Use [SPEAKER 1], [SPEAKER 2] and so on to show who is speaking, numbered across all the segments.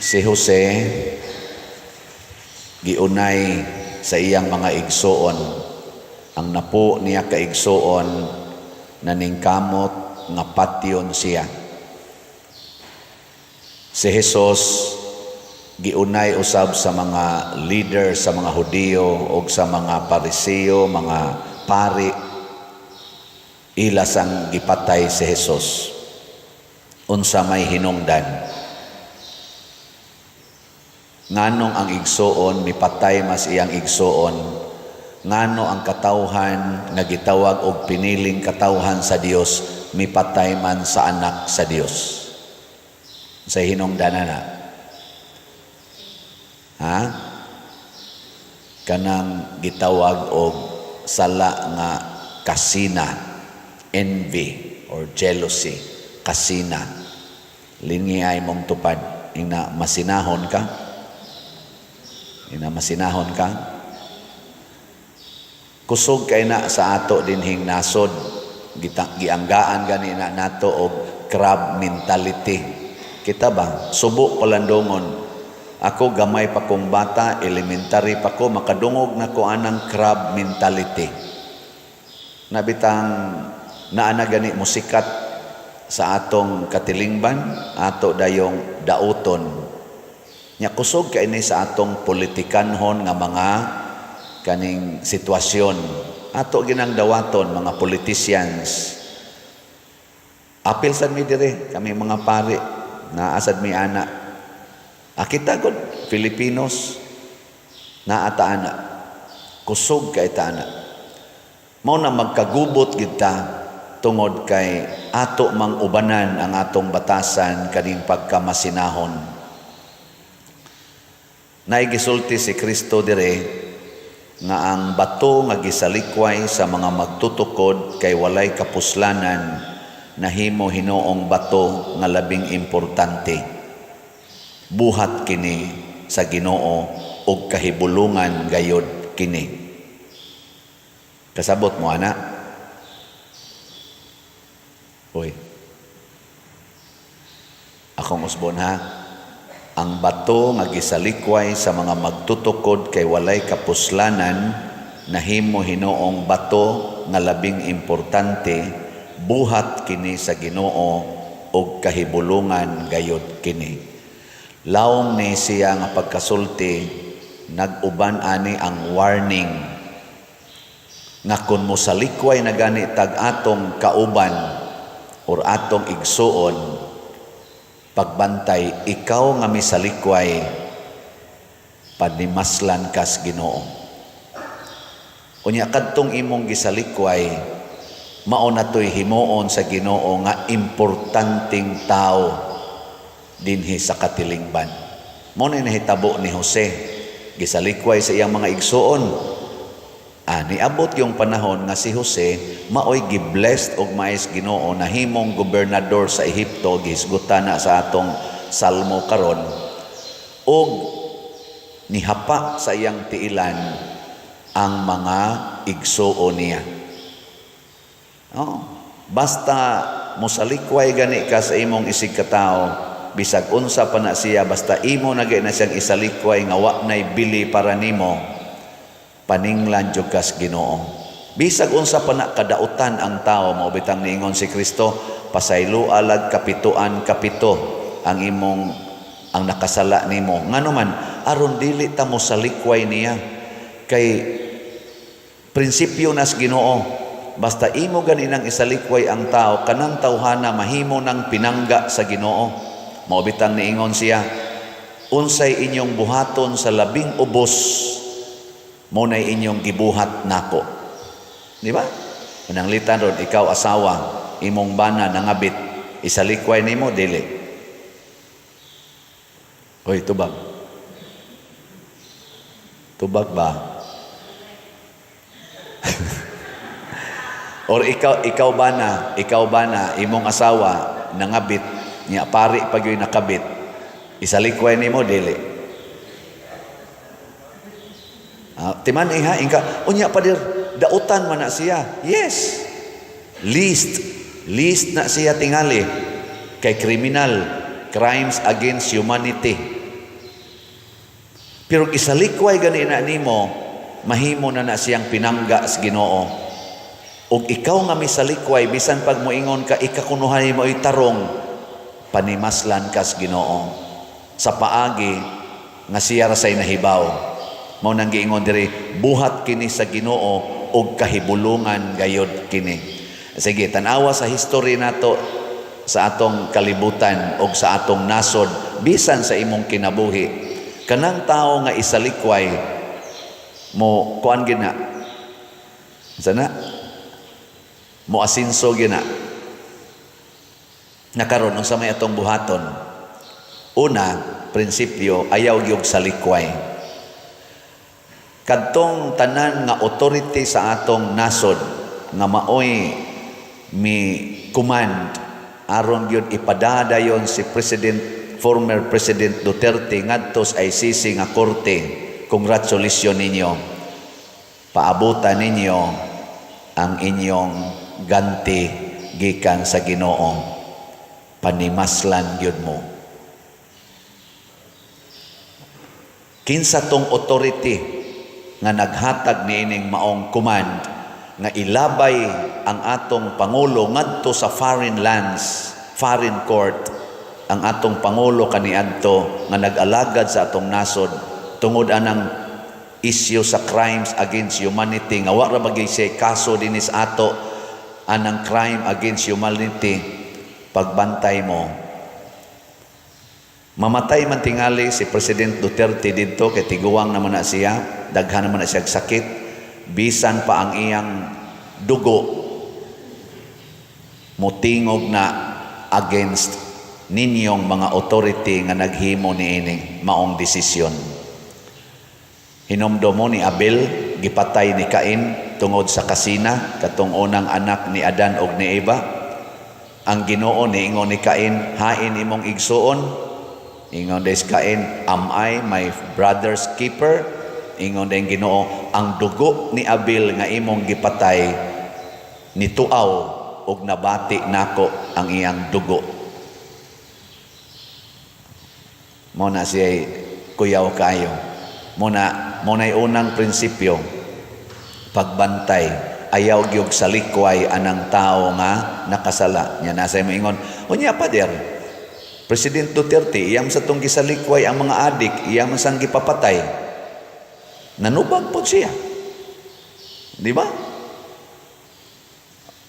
[SPEAKER 1] Si Jose giunay sa iyang mga igsoon. Ang napo niya ka igsoon naningkamot nga patyon siya. Si Jesus giunay usab sa mga leader sa mga Hudiyo o sa mga Pariseo, mga pari. Ilas ang gipatay si Jesus. Unsa may hinungdan. Nganong ang igsoon mipatay mas iyang igsoon, ngano ang katawhan nga gitawag og piniling katawhan sa Dios mipatay man sa anak sa Dios. Sa hinungdanan na. Ha? Kanang gitawag og sala nga kasina, envy or jealousy, kasina. Lingi ay mong tupad, ina masinahon ka. Masinahon ka. Kusog kay na sa ato dinhing nasod, gianggaan gani na nato og crab mentality. Kita ba? Subok palandongon. Ako gamay pa kong bata, elementary pa ko, makadungog na ko anang crab mentality. Nabitang naana gani musikat sa atong katilingban, ato dayong dauton. Nya kusog kay ni sa atong politikanhon nga mga kaning sitwasyon. Ato ginang dawaton mga politicians. Apil sad mi dire kami mga pari na asad mi ana. Akita gud Filipinos na ata ana. Kusog kay ta ana. Mao na magkagubot gid ta tungod kay ato mang ubanan ang atong batasan kaning pagkamasinahon. Naigisulti si Kristo dire nga ang bato nga gisalikway sa mga magtutukod kay walay kapuslanan nahimo hinuong bato nga labing importante. Buhat kini sa Ginoo ug kahibulungan gayod kini. Kasabot mo ana? Hoy. Akong usbon ha. Ang bato nga gisalikway sa mga magtutukod kay walay kapuslanan nahimo hinuong bato nga labing importante, buhat kini sa Ginoo ug kahibulungan gayud kini. Lawom ni siya nga pagkasulti, nag-uban ani ang warning nga kun mosalikway na gani tag atong kauban or atong igsuon, pagbantay, ikaw nga misalikway, panimaslan kas Ginoo. Unya kadtong imong gisalikway, mao na to'y himuon sa Ginoo nga importanteng tao dinhi sa katilingban. Mao na nahitabo ni Jose, gisalikway sa iyang mga igsuon. Niabot yung panahon nga si Jose maoy giblessed og maes Ginoo na himong gobernador sa Ehipto, gisgutan na sa atong salmo karon, og nihapa sa iyang tiilan ang mga igsuon niya. Basta mosalikway gani ka sa imong isig katao, bisag unsa pa na siya, basta imo na gay na siyang isalikway nga wa nay bili para nimo, paninglan jud kas Ginoo. Bisag unsa pa na kadautan ang tao, mao bitang niingon si Kristo, pasaylo alag kapituan kapito ang nakasala nimo. Ngano man aron dili ta mo salikway niya, kay prinsipyo nas Ginoo, basta imo ganinang isalikway ang tao, kanang tawhana mahimo ng pinangga sa Ginoo. Mao bitang niingon siya, unsay inyong buhaton sa labing ubos, mo na inyong gibuhat nako. Di ba? Mananglitan ron, ikaw asawa, imong bana nangabit, isalikway nimo dili. Hoy, tubag. Tubag ba? Or ikaw bana, imong asawa nangabit, niya pari pag yung nakabit, isalikway nimo dili. Timan iha ingka unya pa dir dautan man na siya. Yes, least na siya tingali kay criminal, crimes against humanity. Pero isalikway gani na nimo, mahimo na siyang pinangga sa Ginoo. Ug ikaw nga misalikway, bisan pag moingon ka, ikakunuhan mo itarong, panimaslan ka sa Ginoo. Sa paagi, nga siya rasay nahibaw. Mao nang giingon diri, buhat kini sa Ginoo, ug kahibulungan gayod kini. Sige, tanawa sa history nato, sa atong kalibutan, o sa atong nasod, bisan sa imong kinabuhi. Kanang tao nga isalikway, mo kuan gina sana mo asinso gina nakaron unsa may atong buhaton. Una, prinsipyo, ayaw gyud salikway. Kadtong tanan nga authority sa atong nasod nga maoy mi command aron gyud ipadadayon si former President Duterte ngadto sa ICC nga korte. Congratulations ninyo. Paabutan ninyo ang inyong ganti gikan sa Ginoo. Panimaslan gyud mo. Kinsa tong authority nga naghatag niining maong command nga ilabay ang atong pangulo ngadto sa foreign lands, foreign court, ang atong pangulo kaniadto nga nag-alagad sa atong nasod tungod anang issue sa crimes against humanity nga wa ra bagay siya kaso dinis ato anang crime against humanity. Pagbantay mo, mamatay man tingali si President Duterte dito kay tiguang naman na siya, daghan naman na siya sakit, bisan pa ang iyang dugo mutingog na against ninyong mga authority nga naghimo niining maong desisyon. Hinumdo mo ni Abel, gipatay ni Cain tungod sa kasina, katong unang anak ni Adan og ni Eva. Ang Ginoo niingon ni Cain, hain imong igsuon. Ingon des Cain, am I my brother's keeper? Ingon den Ginoo, ang dugo ni Abel nga imong gipatay nituaw og nabati nako ang iyang dugo. Mo na siya kuyaw kayo. Muna'y unang prinsipyo, pagbantay. Ayaw gyud salikway anang tao nga nakasala. Nya nasa mo ingon, unya pa der. President Duterte, iyam sa tong gisalikway ang mga adik, iyam sang gipapatay. Nanubag po siya. Di ba?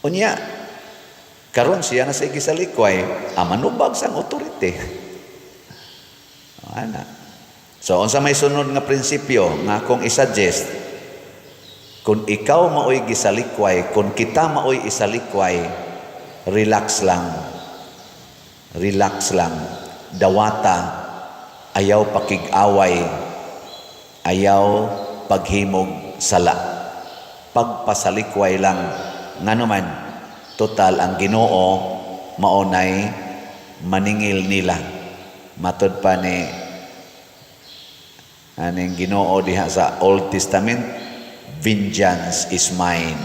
[SPEAKER 1] Unya, karon siya na sa gisalikway, manubag sang otorite. Ana. So, unsa may sunod nga prinsipyo nga akong isuggest, kung ikaw maoy gisalikway, kung kita maoy isalikway, relax lang. Relax lang. Dawata, ayaw pakig-away, ayaw paghimog sala. Pagpasalikway lang. Nga naman, total ang Ginoo maunay maningil nila. Matod pa ni aning Ginoo diha sa Old Testament, vengeance is mine.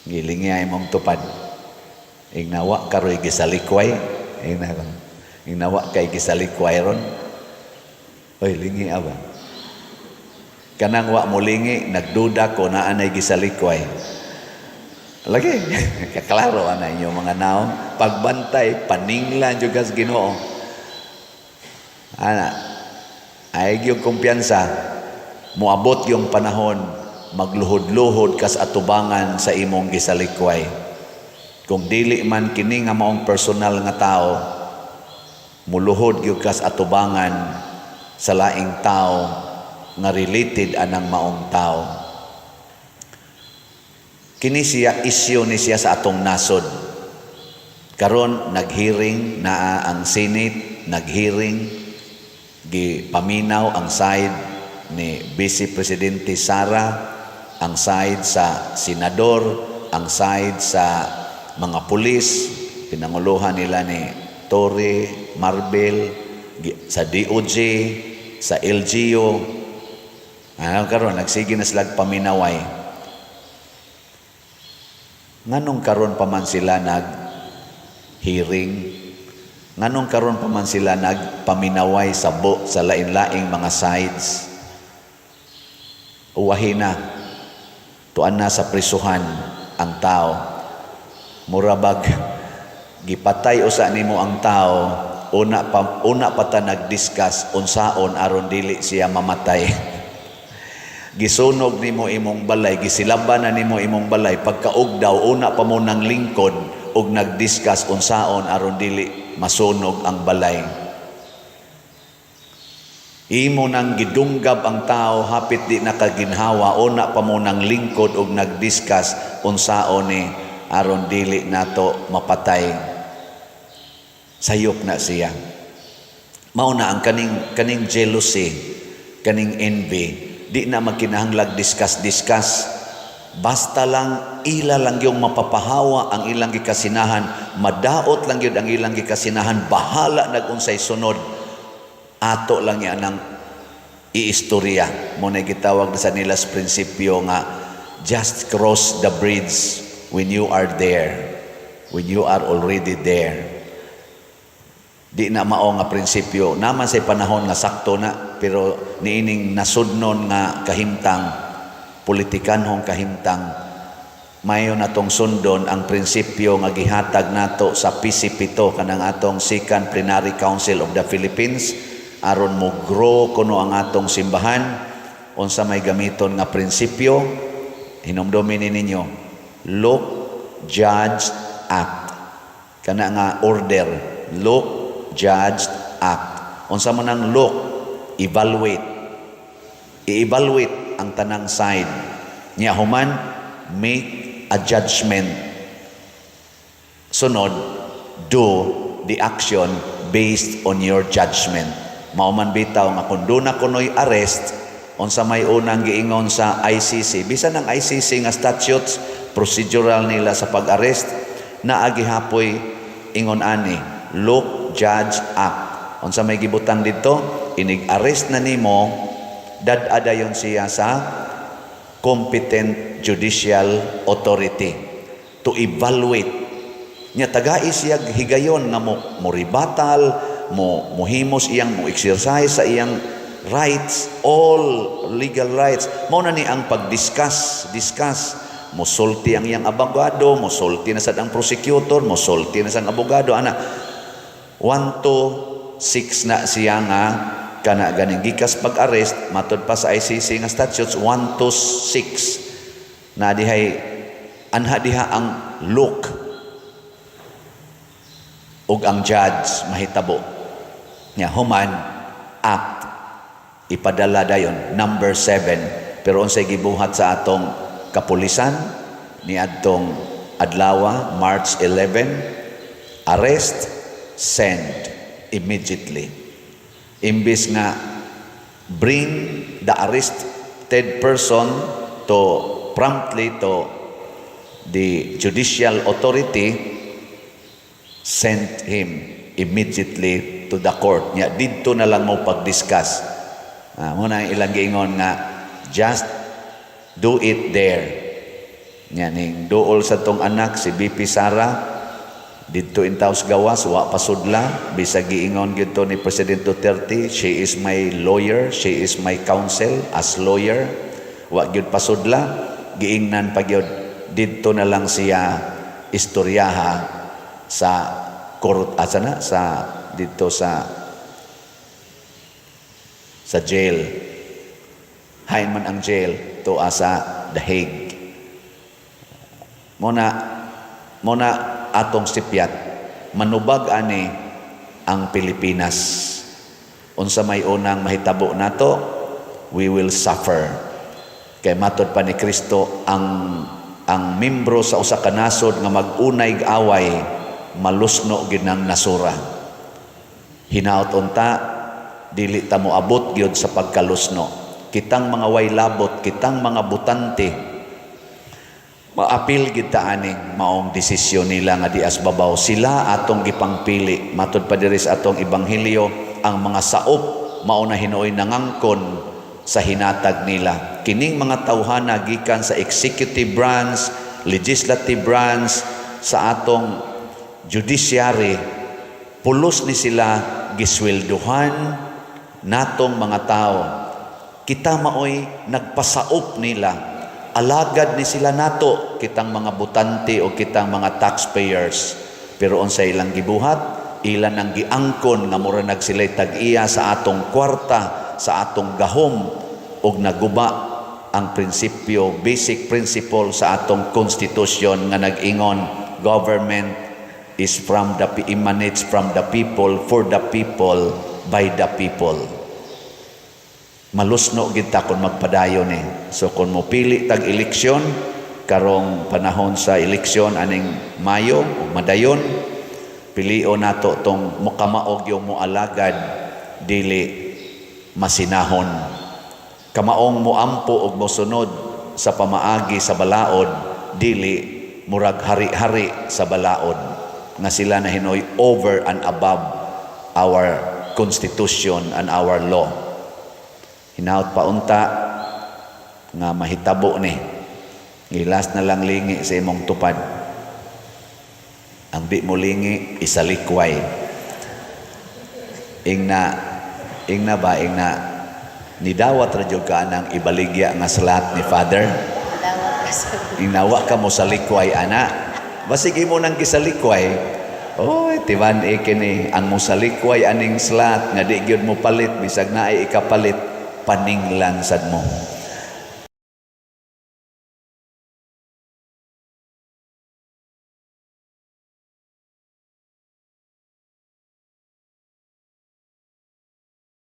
[SPEAKER 1] Gilingi ay mong tupad. Ignawa karoy gisalikway, ignawa kay gisalikway ron. Oy, lingi aba. Kanang wa mo lingi, nagduda ko na anay gisalikway. Lagi, kaklaro ana inyo mga naon, pagbantay, paninglan jud kas Ginoo. Ana, ay yung kumpiyansa, muabot yung panahon, magluhod-luhod kas atubangan sa imong gisalikway. Kung dili man kini nga maong personal nga tao, muluhod yung kas atubangan sa laing tao nga related anang maong tao. Kini siya issue ni siya sa atong nasod. Karon naghearing na ang Senate, naghearing gipaminaw ang side ni Vice Presidente Sara, ang side sa senador, ang side sa mga pulis, pinanguluhan nila ni Torre, Marbel, sa DOJ, sa LGU. Karon nagsige na sila paminaway. Nganong karon pa man sila nag hearing Nganong karon pa man sila nagpaminaway sa lain-laing mga sides. Uwahin na. Tuan na sa prisuhan ang tao. Murabag gipatay usa nimo ang tao, una pa ta nag-discuss unsaon aron dili siya mamatay. Gisunog nimo imong balay, gisilaban na nimo imong balay, pagkaugdaw una pa mo nang lingkod ug nag-discuss unsaon aron dili masunog ang balay. Imo nang gidunggab ang tao hapit di nakaginhawa, una pa mo nang lingkod ug nag-discuss unsaon ni aron dili nato mapatay. Sayop na siya. Mao na ang kaning jealousy, kaning envy, di na magkinahanglag discuss. Basta lang ila lang yung mapapahawa ang ilang gikasinahan, madaot lang yun ang ilang gikasinahan, bahala nag-unsay sunod, ato lang yan ang iistorya. Muna gitawag sa nila sa prinsipyo nga, just cross the bridge when you are there, when you are already there. Di na mao nga prinsipyo. Naman sa panahon nga sakto na, pero niining nasudnon nga kahimtang, politikanhong kahimtang, mayo natong sundon ang prinsipyo nga gihatag nato sa PC7 kanang atong Second Plenary Council of the Philippines aron mo grow kuno ang atong simbahan. Unsa may gamiton nga prinsipyo, hinumdumin ninyo, look, judge, act. Kana nga order, look, judge, act. Unsa man ang look, evaluate. I-evaluate ang tanang side niya, human make a judgment. Sunod, do the action based on your judgment. Mauman bitaw nga kung doon na kuno'y arrest, unsa may unang giingon sa ICC, bisan ang ICC nga statutes procedural nila sa pag-arrest, na agihapoy ingon ani, look, judge, act. Unsa may gibutang dito, inig-arrest na nimo, dadadayon siya sa competent judicial authority to evaluate niya, tagai siya higayon nga mo ribatal, mo himos iyang mo exercise sa iyang rights, all legal rights. Mao na ni ang pag-discuss, mo sulti ang iyang abogado, mo sulti na sad ang prosecutor, mo sulti na sad ang abogado, ana 1 to 6 na siya nga kana ganing gikas pag-arrest, matud pa sa ICC nga statutes 1 to 6 na dihay anha diha ang look ug ang judge mahitabo nya, human act ipadala dayon number 7. Pero unsay gibuhat sa atong kapulisan ni adtong adlaw March 11, arrest, send immediately. Imbis nga bring the arrested person to promptly to the judicial authority, send him immediately to the court. Nya didto na lang mo pag-discuss. Muna ilang giingon nga just do it there. Nya ning duol sa tong anak si BP Sara dito in Taos Gawas, wa pasudla, bisag giingon gito ni President Duterte, she is my lawyer, she is my counsel as lawyer, wa gyud pasudla, giingnan pa gyud dito na lang siya istoryaha sa court asana sa dito sa jail. Hain man ang jail to asa The Hague. Muna atong sipiat, manubag ani ang Pilipinas. Unsa may unang mahitabo nato, we will suffer. Kay matod pa ni Kristo, ang membro sa usa ka nasod nga mag-unay away, malusno gid ng nasura. Hinaot unta, dili ta mo abot gyud sa pagkalusno. Kitang mga way labot, kitang mga butante, maapil kita aning maong desisyon nila nga dias babaw. Sila atong gipangpili. Matud pa diri sa atong ebanghelyo, ang mga saop mao na hinuoy nangangkon sa hinatag nila. Kining mga tawhana gikan sa executive branch, legislative branch, sa atong judiciary, pulos ni sila giswelduhan natong mga tao. Kita maoy nagpasaop nila, alagad ni sila nato, kitang mga butante o kitang mga taxpayers. Pero unsa ilang gibuhat, ilan ang giangkon nga mura nagsilay tag-iya sa atong kwarta, sa atong gahom, og naguba ang prinsipyo, basic principle sa atong konstitusyon nga nag-ingon, government emanates from the people, for the people, by the people. Malusno gid ta kun magpadayon ni. So kung mopili tag eleksyon karong panahon sa eleksyon aning Mayo o madayon, pilion nato tong mukamaog yung mualagad dili masinahon. Kamaong muampo og mosunod sa pamaagi sa balaod dili murag hari-hari sa balaod nga sila na hinoy over and above our constitution and our law. Hinaut paunta nga mahitabo ni. Ilas na lang lingi sa imong tupad. Ang di mo lingi, isalikway. Ingna ba, nidawat radyo ka ng ibaligya nga salat ni Father? Ingnawa ka mo sa likway, ana. Basig mo nang gisalikway. Oy, tiban ikini ang mo sa likway aning salat nga di gyud mo palit, bisag na ay ikapalit, paninglan sad mo.